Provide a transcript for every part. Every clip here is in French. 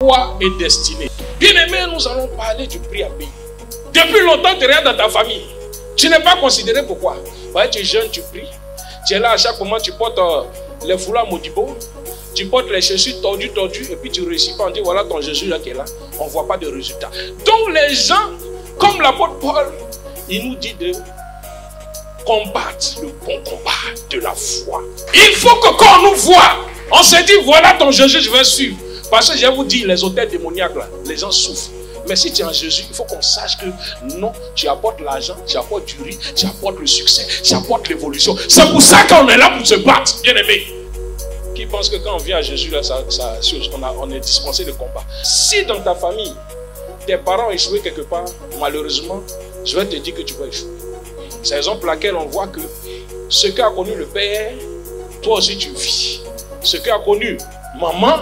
Foi et destinée. Bien-aimé, nous allons parler du prix à payer. Depuis longtemps, tu es rien dans ta famille. Tu n'es pas considéré pourquoi. Ouais, tu es jeune, tu pries. Tu es là à chaque moment, tu portes les foulards Modibo. Tu portes les chaussures tordues, et puis tu ne réussis pas. On dit voilà ton Jésus là qui est là. On ne voit pas de résultat. Donc les gens, comme l'apôtre Paul, il nous dit de combattre le bon combat de la foi. Il faut que quand on nous voit, on se dit voilà ton Jésus, je vais suivre. Parce que je vais vous dire, les hôtels démoniaques là, les gens souffrent. Mais si tu es en Jésus, il faut qu'on sache que non, tu apportes l'argent, tu apportes du riz, tu apportes le succès, tu apportes l'évolution. C'est pour ça qu'on est là pour se battre, bien aimé. Qui pense que quand on vient à Jésus, là, on est dispensé de combat. Si dans ta famille, tes parents ont échoué quelque part, malheureusement, je vais te dire que tu vas échouer. C'est la raison pour laquelle on voit que ce qu'a connu le père, toi aussi tu vis. Ce qu'a connu maman,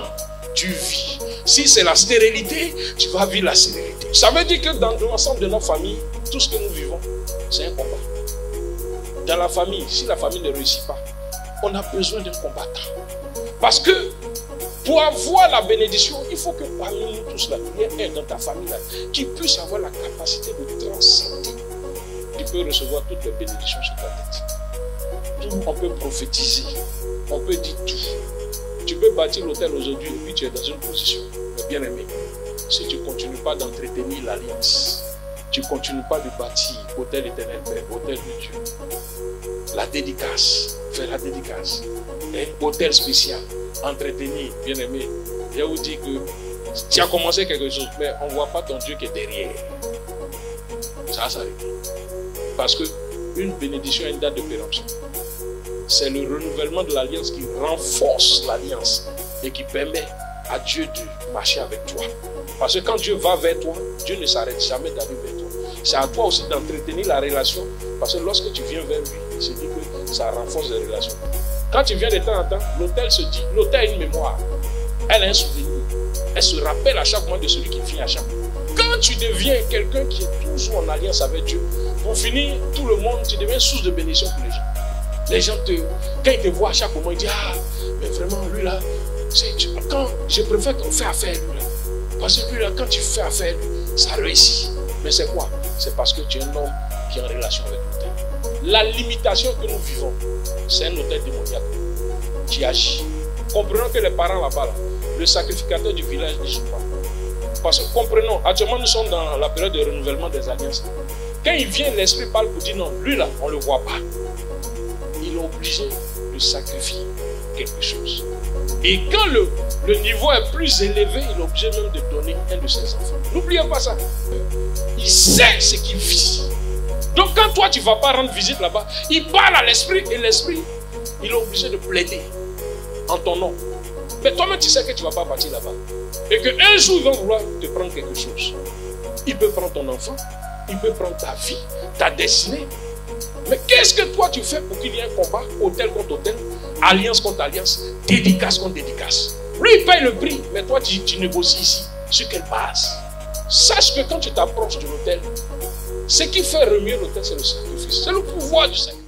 tu vis. Si c'est la stérilité, tu vas vivre la stérilité. Ça veut dire que dans l'ensemble de nos familles, tout ce que nous vivons, c'est un combat. Dans la famille, si la famille ne réussit pas, on a besoin d'un combattant. Parce que pour avoir la bénédiction, il faut que parmi nous tous là, il y ait un dans ta famille là, qui puisse avoir la capacité de transcender, qui peut recevoir toutes les bénédictions sur ta tête. Tout, on peut prophétiser, on peut dire tout. Tu peux bâtir l'hôtel aujourd'hui et puis tu es dans une position. Mais bien aimé, si tu ne continues pas d'entretenir l'alliance, tu ne continues pas de bâtir hôtel éternel Père, hôtel de Dieu, la dédicace, faire la dédicace, hôtel spécial, entretenir, bien aimé, je vous dis que tu as commencé quelque chose, mais on ne voit pas ton Dieu qui est derrière. Ça s'arrête. Parce qu'une bénédiction a une date de péremption. C'est le renouvellement de l'alliance qui renforce l'alliance et qui permet à Dieu de marcher avec toi. Parce que quand Dieu va vers toi, Dieu ne s'arrête jamais d'aller vers toi. C'est à toi aussi d'entretenir la relation. Parce que lorsque tu viens vers lui, il se dit que ça renforce les relations. Quand tu viens de temps en temps, l'autel se dit, l'autel a une mémoire. Elle a un souvenir. Elle se rappelle à chaque moment de celui qui vient à chaque moment. Quand tu deviens quelqu'un qui est toujours en alliance avec Dieu, pour finir, tout le monde, tu deviens source de bénédiction pour les gens. Les gens, quand ils te voient à chaque moment, ils disent ah, mais vraiment, lui là, quand je préfère qu'on fait affaire lui là. Parce que lui là, quand tu fais affaire lui, ça réussit. Mais c'est quoi? C'est parce que tu es un homme qui est en relation avec l'autel. La limitation que nous vivons, c'est un hôtel démoniaque qui agit. Comprenons que les parents là-bas, là, le sacrificateur du village ne joue pas. Parce que comprenons, actuellement nous sommes dans la période de renouvellement des alliances. Quand il vient, l'esprit parle pour dire non, lui là, on ne le voit pas. Il est obligé de sacrifier quelque chose. Et quand le niveau est plus élevé, il est obligé même de donner un de ses enfants. N'oubliez pas ça. Il sait ce qu'il vit. Donc quand toi tu ne vas pas rendre visite là-bas, il parle à l'esprit et l'esprit, il est obligé de plaider en ton nom. Mais toi-même tu sais que tu ne vas pas partir là-bas. Et qu'un jour il va vouloir te prendre quelque chose. Il peut prendre ton enfant, il peut prendre ta vie, ta destinée. Mais qu'est-ce que toi tu fais pour qu'il y ait un combat, hôtel contre hôtel, alliance contre alliance, dédicace contre dédicace? Lui il paye le prix, mais toi tu négocies ici. Sur quelle base? Sache que quand tu t'approches de l'hôtel, ce qui fait remuer l'hôtel, c'est le sacrifice. C'est le pouvoir du sacrifice.